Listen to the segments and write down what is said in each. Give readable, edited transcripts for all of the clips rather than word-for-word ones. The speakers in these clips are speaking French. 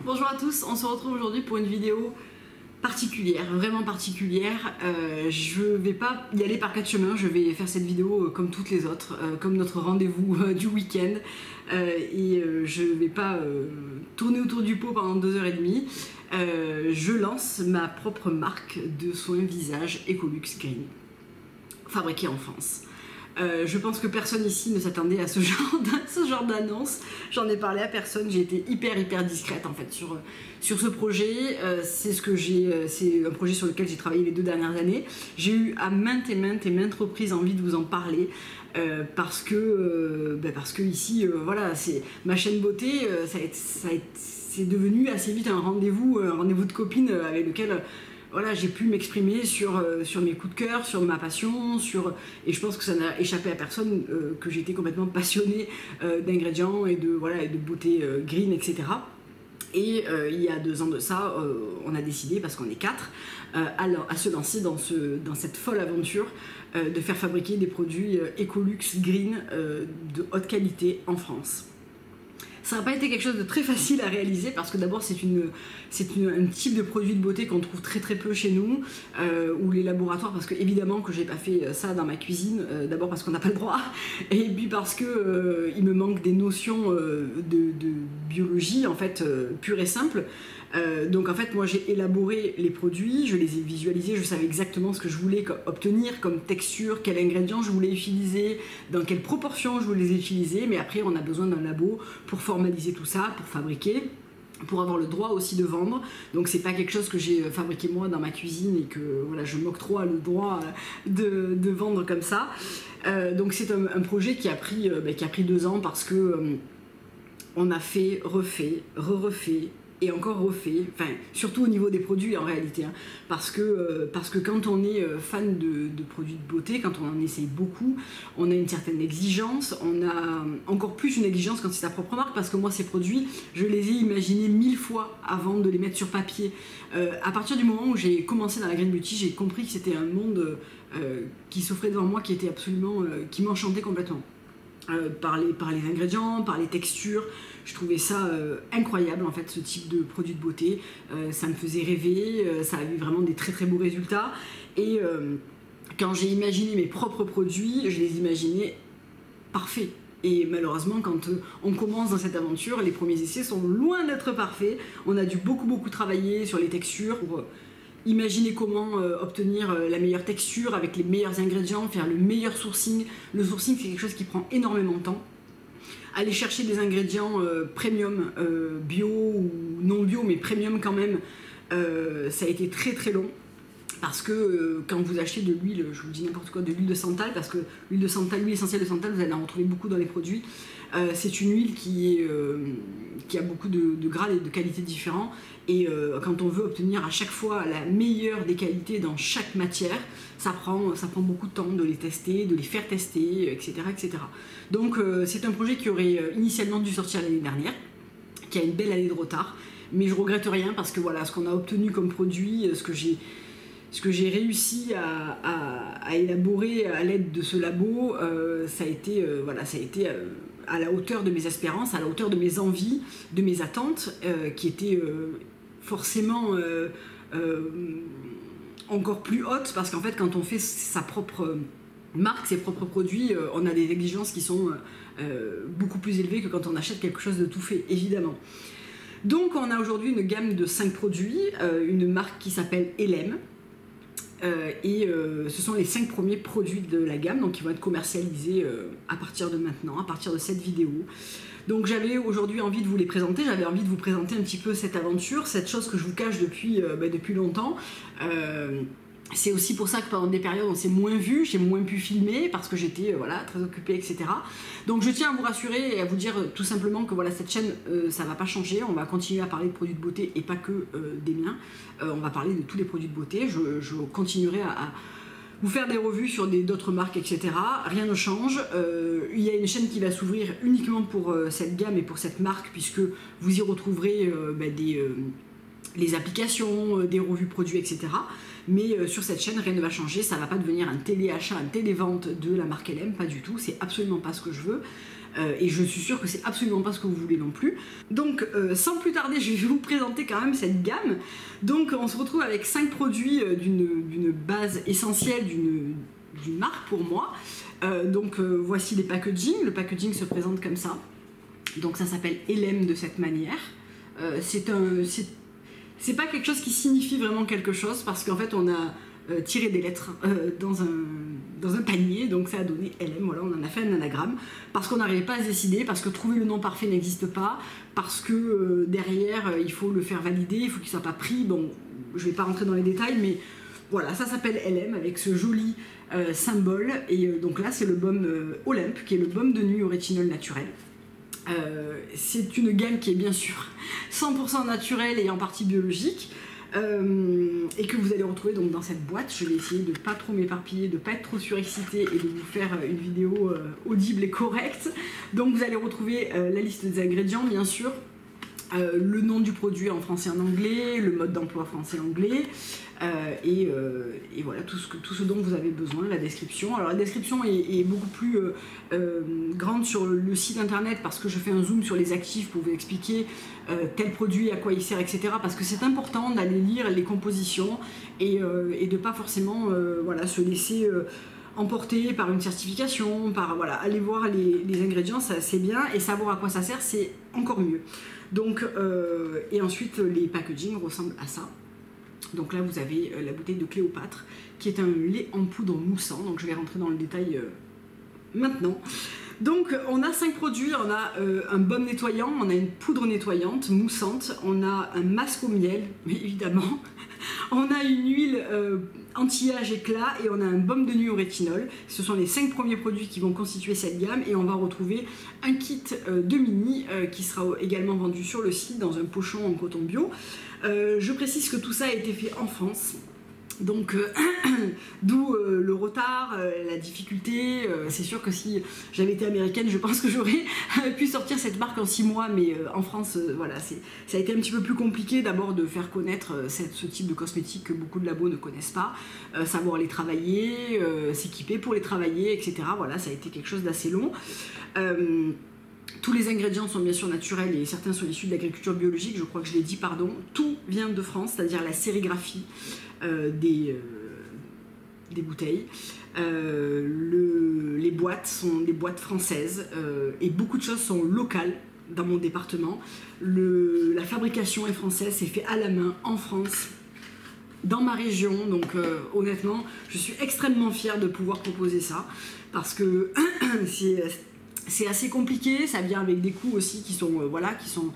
Bonjour à tous, on se retrouve aujourd'hui pour une vidéo particulière, vraiment particulière. Je vais pas y aller par quatre chemins, je vais faire cette vidéo comme toutes les autres, comme notre rendez-vous du week-end. Je vais pas tourner autour du pot pendant 2h30. Je lance ma propre marque de soins visage Ecolux Green, fabriquée en France. Je pense que personne ici ne s'attendait à ce genre d'annonce. J'en ai parlé à personne, j'ai été hyper discrète en fait sur ce projet. C'est un projet sur lequel j'ai travaillé les 2 dernières années. J'ai eu à maintes reprises envie de vous en parler parce que ici, voilà, c'est ma chaîne beauté, c'est devenu assez vite un rendez-vous de copines avec lequel voilà, j'ai pu m'exprimer sur mes coups de cœur, sur ma passion, et je pense que ça n'a échappé à personne que j'étais complètement passionnée d'ingrédients et de beauté green, etc. Et il y a 2 ans de ça, on a décidé, parce qu'on est 4, à se lancer dans cette folle aventure de faire fabriquer des produits Ecolux Green de haute qualité en France. Ça n'a pas été quelque chose de très facile à réaliser parce que d'abord c'est un type de produit de beauté qu'on trouve très peu chez nous, ou les laboratoires, parce que évidemment que j'ai pas fait ça dans ma cuisine, d'abord parce qu'on n'a pas le droit, et puis parce que il me manque des notions de biologie en fait pure et simple. Donc en fait moi j'ai élaboré les produits, je les ai visualisés, je savais exactement ce que je voulais obtenir comme texture, quels ingrédients je voulais utiliser, dans quelle proportion je voulais les utiliser, mais après on a besoin d'un labo pour formaliser tout ça, pour fabriquer, pour avoir le droit aussi de vendre. Donc c'est pas quelque chose que j'ai fabriqué moi dans ma cuisine et que voilà, je m'octroie le droit de vendre comme ça. Donc c'est un projet qui a pris 2 ans parce que on a fait, refait, refait et encore refait, enfin surtout au niveau des produits en réalité, hein, parce que quand on est fan de produits de beauté, quand on en essaye beaucoup, on a une certaine exigence, on a encore plus une exigence quand c'est sa propre marque, parce que moi ces produits, je les ai imaginés 1000 fois avant de les mettre sur papier. À partir du moment où j'ai commencé dans la green beauty, j'ai compris que c'était un monde qui s'offrait devant moi, qui était absolument, qui m'enchantait complètement. Par les ingrédients, par les textures, je trouvais ça incroyable en fait, ce type de produit de beauté. Ça me faisait rêver, ça avait vraiment des très beaux résultats, et quand j'ai imaginé mes propres produits, je les imaginais parfaits. Et malheureusement, quand on commence dans cette aventure, les premiers essais sont loin d'être parfaits. On a dû beaucoup travailler sur les textures pour imaginer comment obtenir la meilleure texture avec les meilleurs ingrédients, faire le meilleur sourcing. Le sourcing, c'est quelque chose qui prend énormément de temps. Aller chercher des ingrédients premium, bio ou non bio, mais premium quand même, ça a été très long. Parce que quand vous achetez de l'huile, je vous dis n'importe quoi, de l'huile de santal, parce que l'huile essentielle de santal, vous allez en retrouver beaucoup dans les produits. C'est une huile qui a beaucoup de grades et de qualités différents, et quand on veut obtenir à chaque fois la meilleure des qualités dans chaque matière, ça prend beaucoup de temps de les tester, de les faire tester, etc. Donc c'est un projet qui aurait initialement dû sortir l'année dernière, qui a une belle année de retard, mais je regrette rien parce que voilà, ce qu'on a obtenu comme produit, ce que j'ai réussi à élaborer à l'aide de ce labo, ça a été à la hauteur de mes espérances, à la hauteur de mes envies, de mes attentes, qui étaient forcément encore plus hautes, parce qu'en fait quand on fait sa propre marque, ses propres produits, on a des exigences qui sont beaucoup plus élevées que quand on achète quelque chose de tout fait, évidemment. Donc on a aujourd'hui une gamme de 5 produits, une marque qui s'appelle Elem. Ce sont les 5 premiers produits de la gamme, donc qui vont être commercialisés à partir de maintenant, à partir de cette vidéo. Donc j'avais aujourd'hui envie de vous les présenter, j'avais envie de vous présenter un petit peu cette aventure, cette chose que je vous cache depuis longtemps. C'est aussi pour ça que pendant des périodes on s'est moins vu, j'ai moins pu filmer parce que j'étais très occupée, etc. Donc je tiens à vous rassurer et à vous dire tout simplement que voilà, cette chaîne, ça va pas changer, on va continuer à parler de produits de beauté et pas que des miens. On va parler de tous les produits de beauté, je continuerai à vous faire des revues sur d'autres marques, etc. Rien ne change. Il y a une chaîne qui va s'ouvrir uniquement pour cette gamme et pour cette marque, puisque vous y retrouverez les applications, des revues produits, etc. Mais sur cette chaîne, rien ne va changer, ça ne va pas devenir un téléachat, un télévente de la marque Elem, pas du tout, c'est absolument pas ce que je veux. et je suis sûre que c'est absolument pas ce que vous voulez non plus. Donc sans plus tarder, je vais vous présenter quand même cette gamme. Donc on se retrouve avec 5 produits d'une base essentielle d'une marque pour moi. Voici les packaging. Le packaging se présente comme ça. Donc ça s'appelle LM de cette manière. C'est pas quelque chose qui signifie vraiment quelque chose parce qu'en fait on a tiré des lettres dans un panier, donc ça a donné LM, voilà, on en a fait un anagramme parce qu'on n'arrivait pas à se décider, parce que trouver le nom parfait n'existe pas, parce que derrière il faut le faire valider, il faut qu'il soit pas pris, bon je vais pas rentrer dans les détails mais voilà, ça s'appelle LM avec ce joli symbole et donc là c'est le baume Olympe qui est le baume de nuit au rétinol naturel. C'est une gamme qui est bien sûr 100% naturelle et en partie biologique et que vous allez retrouver donc dans cette boîte. Je vais essayer de ne pas trop m'éparpiller, de ne pas être trop surexcitée et de vous faire une vidéo audible et correcte. Donc vous allez retrouver la liste des ingrédients bien sûr, le nom du produit en français et en anglais, le mode d'emploi français-anglais et voilà tout ce dont vous avez besoin, la description. Alors la description est beaucoup plus grande sur le site internet parce que je fais un zoom sur les actifs pour vous expliquer tel produit, à quoi il sert, etc. Parce que c'est important d'aller lire les compositions et de ne pas forcément voilà, se laisser emporter par une certification, par voilà, aller voir les ingrédients, c'est bien, et savoir à quoi ça sert, c'est encore mieux. Donc, et ensuite les packaging ressemblent à ça. Donc là vous avez la bouteille de Cléopâtre qui est un lait en poudre moussant, donc je vais rentrer dans le détail maintenant. Donc on a 5 produits, on a un baume nettoyant, on a une poudre nettoyante moussante, on a un masque au miel, mais évidemment, on a une huile anti-âge éclat et on a un baume de nuit au rétinol. Ce sont les 5 premiers produits qui vont constituer cette gamme et on va retrouver un kit de mini qui sera également vendu sur le site dans un pochon en coton bio. Je précise que tout ça a été fait en France. Donc d'où le retard, la difficulté. C'est sûr que si j'avais été américaine, je pense que j'aurais pu sortir cette marque en 6 mois, mais en France, voilà, ça a été un petit peu plus compliqué d'abord de faire connaître ce type de cosmétiques que beaucoup de labos ne connaissent pas, savoir les travailler, s'équiper pour les travailler, etc. Voilà, ça a été quelque chose d'assez long. Tous les ingrédients sont bien sûr naturels et certains sont issus de l'agriculture biologique, je crois que je l'ai dit, pardon. Tout vient de France, c'est-à-dire la sérigraphie des bouteilles. Les boîtes sont des boîtes françaises et beaucoup de choses sont locales dans mon département. La fabrication est française, c'est fait à la main en France, dans ma région, donc honnêtement, je suis extrêmement fière de pouvoir proposer ça parce que c'est assez compliqué, ça vient avec des coûts aussi qui sont, voilà, qui sont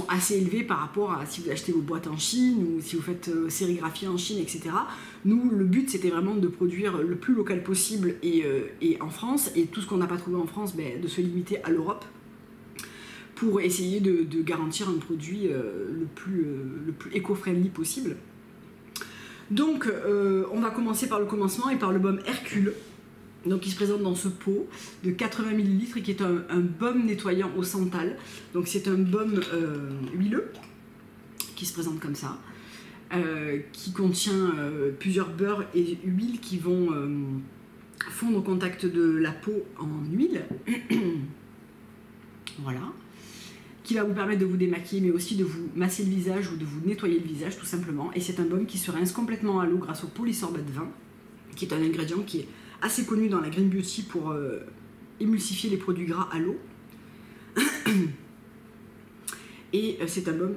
assez élevés par rapport à si vous achetez vos boîtes en Chine ou si vous faites sérigraphier en Chine, etc. Nous, le but, c'était vraiment de produire le plus local possible et en France, et tout ce qu'on n'a pas trouvé en France, de se limiter à l'Europe pour essayer de garantir un produit le plus éco-friendly possible. Donc, on va commencer par le commencement et par le baume Hercule. Donc il se présente dans ce pot de 80 ml et qui est un baume nettoyant au santal. Donc c'est un baume huileux qui se présente comme ça, qui contient plusieurs beurres et huiles qui vont fondre au contact de la peau en huile. Voilà. Qui va vous permettre de vous démaquiller mais aussi de vous masser le visage ou de vous nettoyer le visage tout simplement. Et c'est un baume qui se rince complètement à l'eau grâce au polysorbate 20, qui est un ingrédient qui est assez connu dans la green beauty pour émulsifier les produits gras à l'eau. Et c'est un baume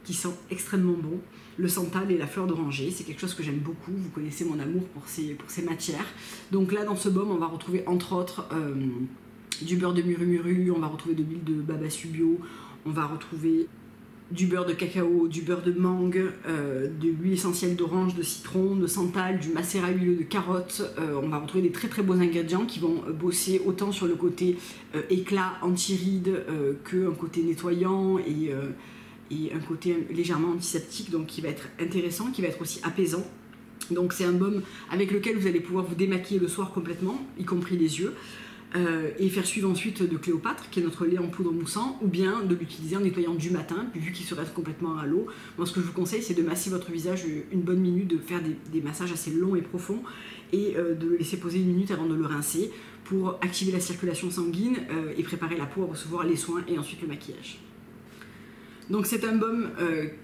qui sent extrêmement bon. Le santal et la fleur d'oranger, c'est quelque chose que j'aime beaucoup. Vous connaissez mon amour pour ces matières. Donc là, dans ce baume, on va retrouver entre autres du beurre de muru-muru, on va retrouver de l'huile de babassu bio, on va retrouver du beurre de cacao, du beurre de mangue, de l'huile essentielle d'orange, de citron, de santal, du macérat huileux de carotte. On va retrouver des très très beaux ingrédients qui vont bosser autant sur le côté éclat, anti-rides, qu'un côté nettoyant et un côté légèrement antiseptique, donc qui va être intéressant, qui va être aussi apaisant. Donc c'est un baume avec lequel vous allez pouvoir vous démaquiller le soir complètement, y compris les yeux. et faire suivre ensuite de Cléopâtre, qui est notre lait en poudre moussant, ou bien de l'utiliser en nettoyant du matin, puis vu qu'il se reste complètement à l'eau. Moi, ce que je vous conseille, c'est de masser votre visage une bonne minute, de faire des massages assez longs et profonds, et de le laisser poser une minute avant de le rincer, pour activer la circulation sanguine et préparer la peau à recevoir les soins et ensuite le maquillage. Donc c'est un baume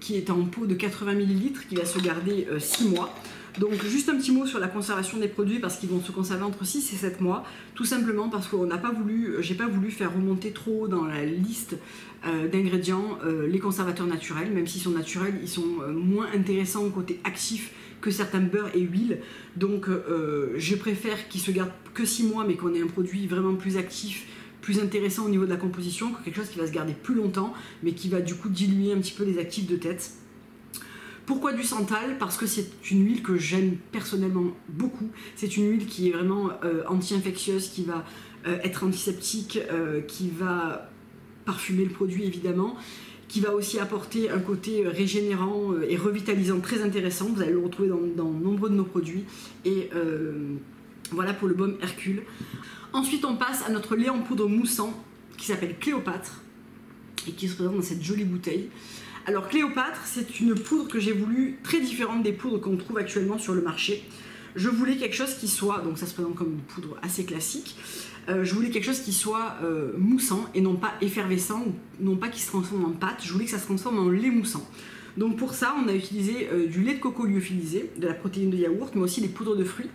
qui est en pot de 80 ml, qui va se garder 6 mois. Donc juste un petit mot sur la conservation des produits parce qu'ils vont se conserver entre 6 et 7 mois, tout simplement parce qu'on n'a pas voulu, j'ai pas voulu faire remonter trop haut dans la liste d'ingrédients les conservateurs naturels, même s'ils sont naturels, ils sont moins intéressants au côté actif que certains beurres et huiles. Donc je préfère qu'ils se gardent que 6 mois mais qu'on ait un produit vraiment plus actif, plus intéressant au niveau de la composition, que quelque chose qui va se garder plus longtemps mais qui va du coup diluer un petit peu les actifs de tête. Pourquoi du santal? Parce que c'est une huile que j'aime personnellement beaucoup. C'est une huile qui est vraiment anti-infectieuse, qui va être antiseptique, qui va parfumer le produit évidemment, qui va aussi apporter un côté régénérant et revitalisant très intéressant. Vous allez le retrouver dans nombreux de nos produits. Et voilà pour le baume Hercule. Ensuite, on passe à notre lait en poudre moussant qui s'appelle Cléopâtre et qui se présente dans cette jolie bouteille. Alors Cléopâtre, c'est une poudre que j'ai voulu très différente des poudres qu'on trouve actuellement sur le marché. Je voulais quelque chose qui soit, donc ça se présente comme une poudre assez classique, je voulais quelque chose qui soit moussant et non pas effervescent, ou non pas qui se transforme en pâte, je voulais que ça se transforme en lait moussant. Donc pour ça, on a utilisé du lait de coco lyophilisé, de la protéine de yaourt, mais aussi des poudres de fruits,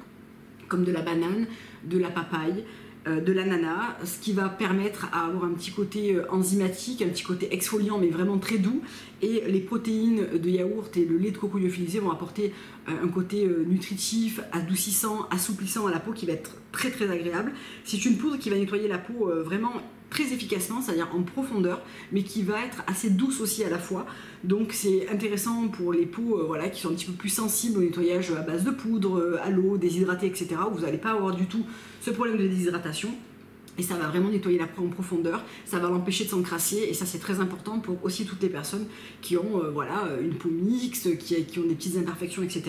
comme de la banane, de la papaye, de l'ananas, ce qui va permettre à avoir un petit côté enzymatique, un petit côté exfoliant mais vraiment très doux, et les protéines de yaourt et le lait de coco lyophilisé vont apporter un côté nutritif, adoucissant, assouplissant à la peau qui va être très très agréable. C'est une poudre qui va nettoyer la peau vraiment très efficacement, c'est-à-dire en profondeur, mais qui va être assez douce aussi à la fois. Donc c'est intéressant pour les peaux voilà, qui sont un petit peu plus sensibles au nettoyage à base de poudre, à l'eau, déshydratée, etc. où vous n'allez pas avoir du tout ce problème de déshydratation. Et ça va vraiment nettoyer la peau en profondeur, ça va l'empêcher de s'encrasser, et ça c'est très important pour aussi toutes les personnes qui ont voilà, une peau mixte, qui ont des petites imperfections, etc.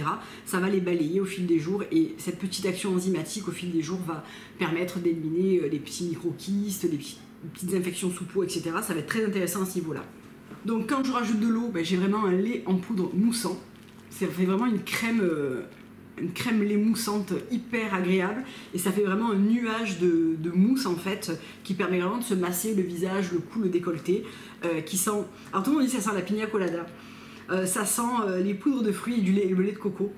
Ça va les balayer au fil des jours, et cette petite action enzymatique au fil des jours va permettre d'éliminer les petits micro-kystes, les petites infections sous peau, etc. Ça va être très intéressant à ce niveau-là. Donc quand je rajoute de l'eau, j'ai vraiment un lait en poudre moussant. Ça fait vraiment une crème lait moussante hyper agréable, et ça fait vraiment un nuage de mousse en fait, qui permet vraiment de se masser le visage, le cou, le décolleté, qui sent... Alors tout le monde dit que ça sent la pina colada. Ça sent les poudres de fruits et le lait de coco.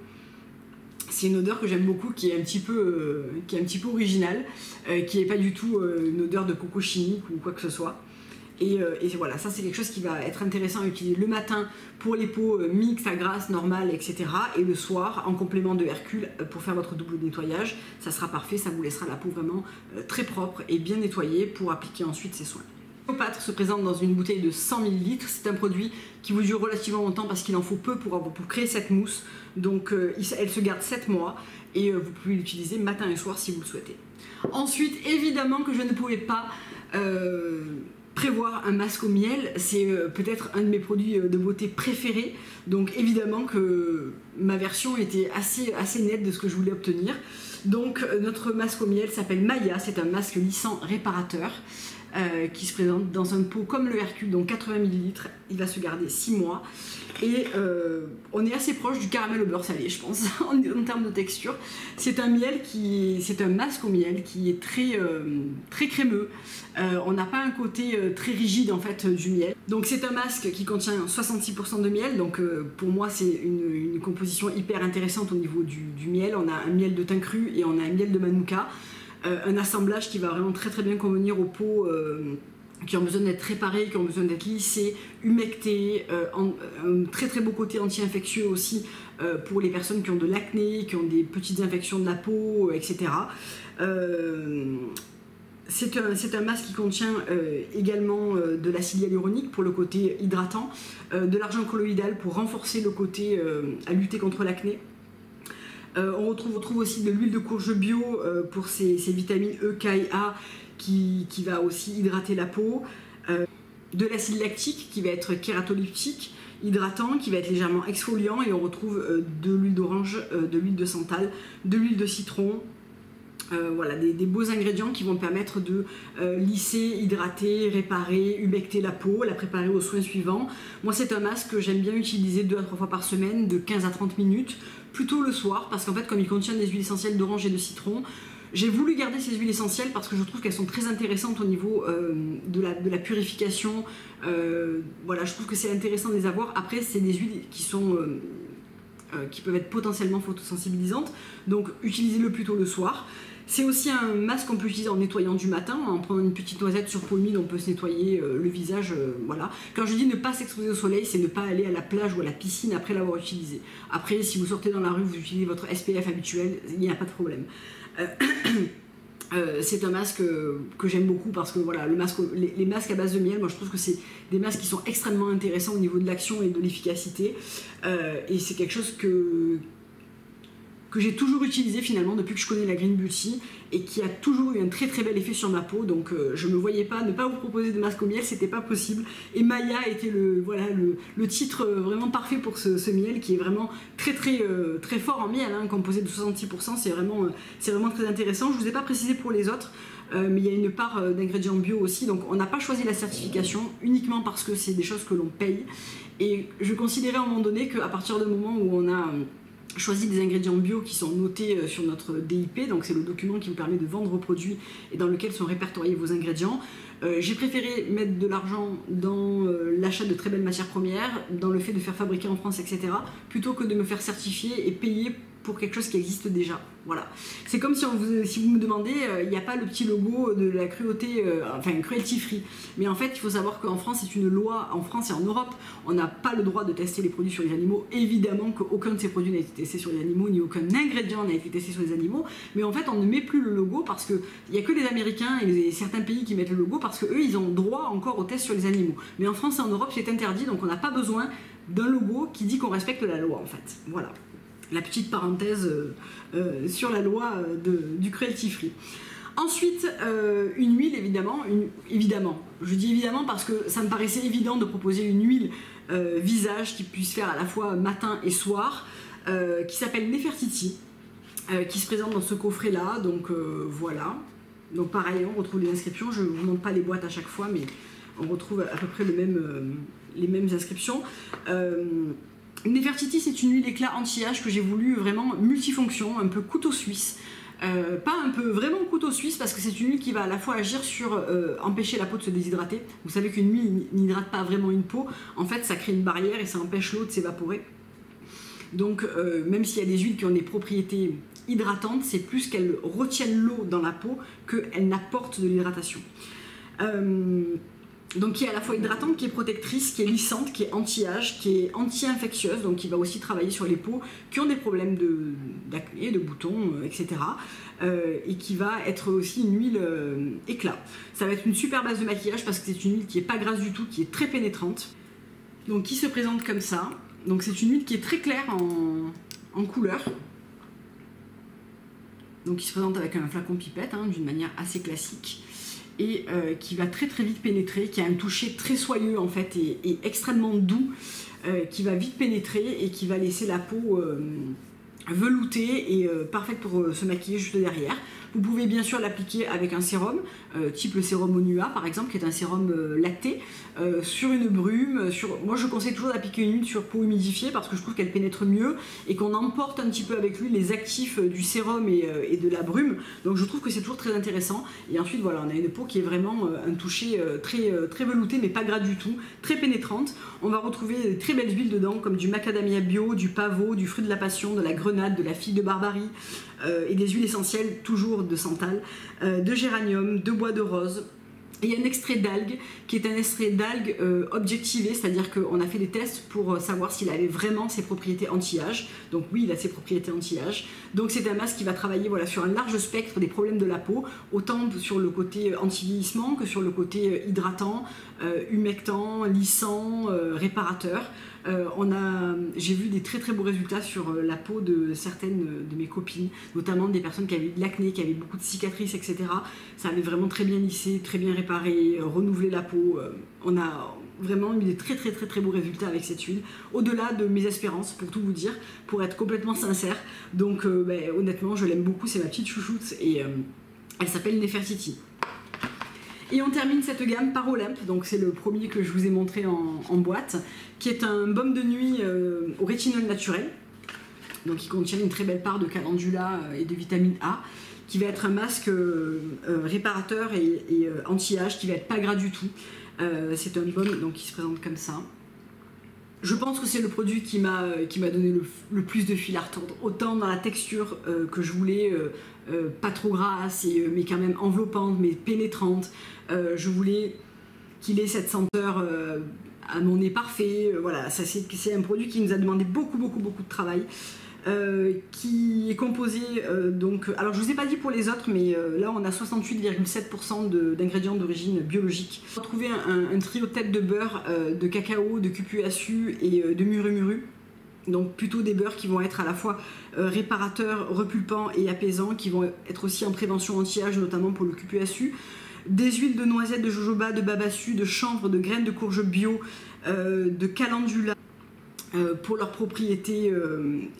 C'est une odeur que j'aime beaucoup, qui est un petit peu originale, qui n'est pas du tout une odeur de coco chimique ou quoi que ce soit. Et voilà, ça c'est quelque chose qui va être intéressant à utiliser le matin pour les peaux mixtes, à grasse, normales, etc. Et le soir, en complément de Hercule, pour faire votre double nettoyage. Ça sera parfait, ça vous laissera la peau vraiment très propre et bien nettoyée pour appliquer ensuite ces soins. Cléopâtre se présente dans une bouteille de 100 ml. C'est un produit qui vous dure relativement longtemps parce qu'il en faut peu pour créer cette mousse. Donc elle se garde 7 mois et vous pouvez l'utiliser matin et soir si vous le souhaitez. Ensuite, évidemment que je ne pouvais pas prévoir un masque au miel. C'est peut-être un de mes produits de beauté préférés. Donc évidemment que ma version était assez nette de ce que je voulais obtenir. Donc notre masque au miel s'appelle Maya. C'est un masque lissant réparateur. Qui se présente dans un pot comme le Hercule, donc 80 ml, il va se garder 6 mois, et on est assez proche du caramel au beurre salé, je pense, en termes de texture. C'est un masque au miel qui est très crémeux. On n'a pas un côté très rigide en fait du miel. Donc c'est un masque qui contient 66% de miel, donc pour moi c'est une composition hyper intéressante au niveau du miel. On a un miel de thym cru et on a un miel de manuka. Un assemblage qui va vraiment très bien convenir aux peaux qui ont besoin d'être réparées, qui ont besoin d'être lissées, humectées, un très beau côté anti-infectieux aussi pour les personnes qui ont de l'acné, qui ont des petites infections de la peau, etc. C'est un masque qui contient également de l'acide hyaluronique pour le côté hydratant, de l'argent colloïdal pour renforcer le côté à lutter contre l'acné. On retrouve aussi de l'huile de courge bio pour ses vitamines E, K et A qui va aussi hydrater la peau. De l'acide lactique qui va être kératolytique, hydratant, qui va être légèrement exfoliant, et on retrouve de l'huile d'orange, de l'huile de santal, de l'huile de citron, Voilà, des beaux ingrédients qui vont permettre de lisser, hydrater, réparer, humecter la peau, la préparer aux soins suivants. Moi, c'est un masque que j'aime bien utiliser 2 à 3 fois par semaine, de 15 à 30 minutes, plutôt le soir, parce qu'en fait, comme il contient des huiles essentielles d'orange et de citron, j'ai voulu garder ces huiles essentielles parce que je trouve qu'elles sont très intéressantes au niveau de la purification. Voilà, je trouve que c'est intéressant de les avoir. Après, c'est des huiles qui peuvent être potentiellement photosensibilisantes, donc utilisez-le plutôt le soir. C'est aussi un masque qu'on peut utiliser en nettoyant du matin, en prenant une petite noisette sur peau humide, on peut se nettoyer le visage, voilà. Quand je dis ne pas s'exposer au soleil, c'est ne pas aller à la plage ou à la piscine après l'avoir utilisé. Après, si vous sortez dans la rue, vous utilisez votre SPF habituel, il n'y a pas de problème. C'est un masque que j'aime beaucoup parce que voilà, les masques à base de miel, moi je trouve que c'est des masques qui sont extrêmement intéressants au niveau de l'action et de l'efficacité, et c'est quelque chose que j'ai toujours utilisé finalement depuis que je connais la Green Beauty et qui a toujours eu un très très bel effet sur ma peau, donc je me voyais pas ne pas vous proposer de masque au miel, c'était pas possible, et Maya était le titre vraiment parfait pour ce miel qui est vraiment très fort en miel, hein, composé de 66%, c'est vraiment très intéressant. Je vous ai pas précisé pour les autres, mais il y a une part d'ingrédients bio aussi, donc on n'a pas choisi la certification uniquement parce que c'est des choses que l'on paye, et je considérais à un moment donné qu'à partir du moment où on a choisi des ingrédients bio qui sont notés sur notre DIP, donc c'est le document qui vous permet de vendre vos produits et dans lequel sont répertoriés vos ingrédients. J'ai préféré mettre de l'argent dans l'achat de très belles matières premières, dans le fait de faire fabriquer en France, etc., plutôt que de me faire certifier et payer pour quelque chose qui existe déjà. Voilà. C'est comme si vous me demandez, il n'y a pas le petit logo de la cruauté, enfin cruelty free. Mais en fait, il faut savoir qu'en France, c'est une loi, en France et en Europe, on n'a pas le droit de tester les produits sur les animaux. Évidemment qu'aucun de ces produits n'a été testé sur les animaux, ni aucun ingrédient n'a été testé sur les animaux. Mais en fait, on ne met plus le logo parce qu'il n'y a que les Américains et certains pays qui mettent le logo parce qu'eux, ils ont droit encore aux tests sur les animaux. Mais en France et en Europe, c'est interdit, donc on n'a pas besoin d'un logo qui dit qu'on respecte la loi, en fait. Voilà. La petite parenthèse sur la loi du cruelty free. Ensuite, une huile, évidemment. Je dis évidemment parce que ça me paraissait évident de proposer une huile visage qui puisse faire à la fois matin et soir, qui s'appelle Nefertiti, qui se présente dans ce coffret-là. Donc voilà. Donc pareil, on retrouve les inscriptions. Je ne vous montre pas les boîtes à chaque fois, mais on retrouve à peu près les mêmes inscriptions. Nefertiti, c'est une huile éclat anti-âge que j'ai voulu vraiment multifonction, un peu couteau suisse. Pas un peu, vraiment couteau suisse, parce que c'est une huile qui va à la fois agir sur empêcher la peau de se déshydrater. Vous savez qu'une huile n'hydrate pas vraiment une peau, en fait ça crée une barrière et ça empêche l'eau de s'évaporer. Donc même s'il y a des huiles qui ont des propriétés hydratantes, c'est plus qu'elles retiennent l'eau dans la peau qu'elles n'apportent de l'hydratation. Donc qui est à la fois hydratante, qui est protectrice, qui est lissante, qui est anti-âge, qui est anti-infectieuse, donc qui va aussi travailler sur les peaux qui ont des problèmes d'acné, de boutons, etc. Et qui va être aussi une huile éclat. Ça va être une super base de maquillage parce que c'est une huile qui n'est pas grasse du tout, qui est très pénétrante. Donc qui se présente comme ça. Donc c'est une huile qui est très claire en couleur. Donc qui se présente avec un flacon pipette, hein, d'une manière assez classique. Et qui va très vite pénétrer, qui a un toucher très soyeux en fait et extrêmement doux, qui va vite pénétrer et qui va laisser la peau veloutée et parfaite pour se maquiller juste derrière. Vous pouvez bien sûr l'appliquer avec un sérum, type le sérum Onua par exemple, qui est un sérum lacté, sur une brume. Moi je conseille toujours d'appliquer une huile sur peau humidifiée parce que je trouve qu'elle pénètre mieux et qu'on emporte un petit peu avec lui les actifs du sérum et de la brume. Donc je trouve que c'est toujours très intéressant. Et ensuite voilà, on a une peau qui est vraiment un toucher très velouté mais pas gras du tout, très pénétrante. On va retrouver de très belles huiles dedans comme du macadamia bio, du pavot, du fruit de la passion, de la grenade, de la figue de Barbarie, et des huiles essentielles toujours de santal, de géranium, de bois de rose. Et il y a un extrait d'algue qui est un extrait d'algue objectivé, c'est-à-dire qu'on a fait des tests pour savoir s'il avait vraiment ses propriétés anti-âge. Donc oui, il a ses propriétés anti-âge. Donc c'est un masque qui va travailler voilà, sur un large spectre des problèmes de la peau, autant sur le côté anti-vieillissement que sur le côté hydratant, humectant, lissant, réparateur. J'ai vu des très beaux résultats sur la peau de certaines de mes copines, notamment des personnes qui avaient de l'acné, qui avaient beaucoup de cicatrices, etc. Ça avait vraiment très bien lissé, très bien réparé, renouvelé la peau. On a vraiment eu des très beaux résultats avec cette huile, au-delà de mes espérances, pour tout vous dire, pour être complètement sincère. Donc honnêtement, je l'aime beaucoup, c'est ma petite chouchoute, et elle s'appelle Nefertiti. Et on termine cette gamme par Olympe, donc c'est le premier que je vous ai montré en boîte, qui est un baume de nuit au rétinol naturel, donc il contient une très belle part de calendula et de vitamine A, qui va être un masque réparateur et anti-âge, qui va être pas gras du tout. C'est un baume donc, qui se présente comme ça. Je pense que c'est le produit qui m'a donné le plus de fil à retordre, autant dans la texture que je voulais, pas trop grasse, mais quand même enveloppante, mais pénétrante. Je voulais qu'il ait cette senteur à mon nez parfait. Voilà, c'est un produit qui nous a demandé beaucoup de travail. Qui est composé donc, alors je vous ai pas dit pour les autres, mais là on a 68,7% d'ingrédients d'origine biologique. On va trouver un trio tête de beurre, de cacao, de cupuaçu et de muru-muru. Donc plutôt des beurres qui vont être à la fois réparateurs, repulpants et apaisants, qui vont être aussi en prévention anti-âge, notamment pour le cupuaçu. Des huiles de noisettes, de jojoba, de babassu, de chanvre, de graines de courge bio, de calendula, pour leurs propriétés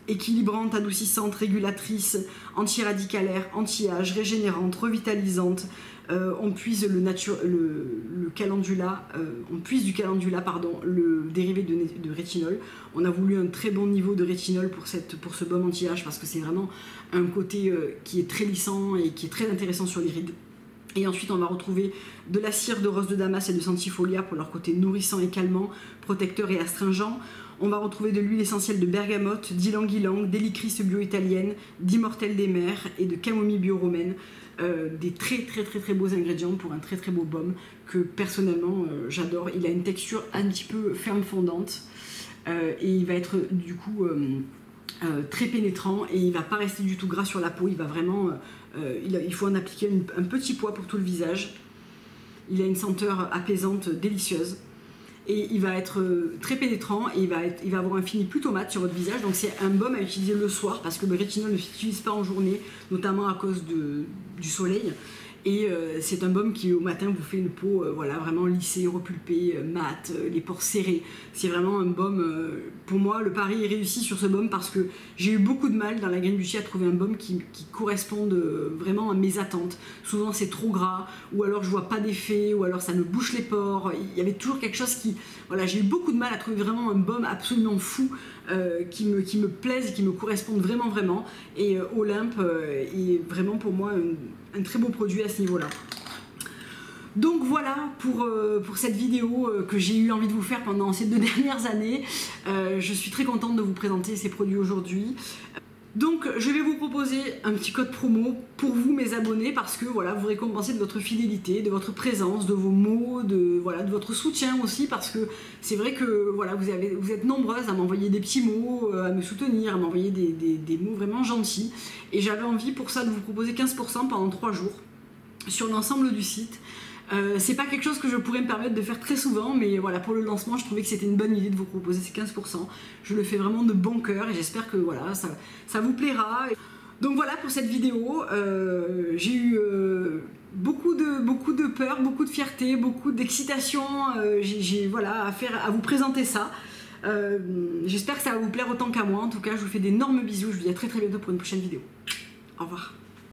équilibrantes, adoucissantes, régulatrices, antiradicalaires, anti-âge, régénérantes, revitalisantes. On puise le calendula, on puise du calendula, pardon, le dérivé de rétinol. On a voulu un très bon niveau de rétinol pour ce baume anti-âge, parce que c'est vraiment un côté qui est très lissant et qui est très intéressant sur les rides. Et ensuite on va retrouver de la cire de rose de Damas et de centifolia pour leur côté nourrissant et calmant, protecteur et astringent. On va retrouver de l'huile essentielle de bergamote, d'ylang-ylang, d'hélicris bio-italienne, d'immortelle des mers et de camomille bio-romaine. Des très beaux ingrédients pour un très beau baume que personnellement j'adore. Il a une texture un petit peu ferme fondante et il va être du coup très pénétrant, et il va pas rester du tout gras sur la peau. Il va vraiment, il faut en appliquer un petit poids pour tout le visage. Il a une senteur apaisante, délicieuse. Et il va être très pénétrant, et il va avoir un fini plutôt mat sur votre visage. Donc c'est un baume à utiliser le soir, parce que le rétinol ne s'utilise pas en journée, notamment à cause du soleil. Et c'est un baume qui au matin vous fait une peau voilà, vraiment lissée, repulpée, mate, les pores serrés. C'est vraiment un baume, pour moi le pari est réussi sur ce baume, parce que j'ai eu beaucoup de mal dans la Green Beauty à trouver un baume qui corresponde vraiment à mes attentes. Souvent c'est trop gras, ou alors je vois pas d'effet, ou alors ça me bouche les pores. Il y avait toujours quelque chose qui... Voilà, j'ai eu beaucoup de mal à trouver vraiment un baume absolument fou qui me plaise et qui me corresponde vraiment. Et Olympe est vraiment pour moi un très beau produit à ce niveau-là. Donc voilà pour cette vidéo que j'ai eu envie de vous faire pendant ces 2 dernières années. Je suis très contente de vous présenter ces produits aujourd'hui. Donc je vais vous proposer un petit code promo pour vous, mes abonnés, parce que voilà, vous récompensez de votre fidélité, de votre présence, de vos mots, de votre soutien aussi, parce que c'est vrai que voilà, vous êtes nombreuses à m'envoyer des petits mots, à me soutenir, à m'envoyer des mots vraiment gentils, et j'avais envie pour ça de vous proposer 15% pendant 3 jours sur l'ensemble du site. C'est pas quelque chose que je pourrais me permettre de faire très souvent, mais voilà, pour le lancement je trouvais que c'était une bonne idée de vous proposer ces 15%. Je le fais vraiment de bon cœur, et j'espère que voilà, ça vous plaira. Donc voilà pour cette vidéo. J'ai eu beaucoup de peur, beaucoup de fierté, beaucoup d'excitation. J'ai voilà, à vous présenter ça. J'espère que ça va vous plaire autant qu'à moi. En tout cas, je vous fais d'énormes bisous. Je vous dis à très bientôt pour une prochaine vidéo. Au revoir.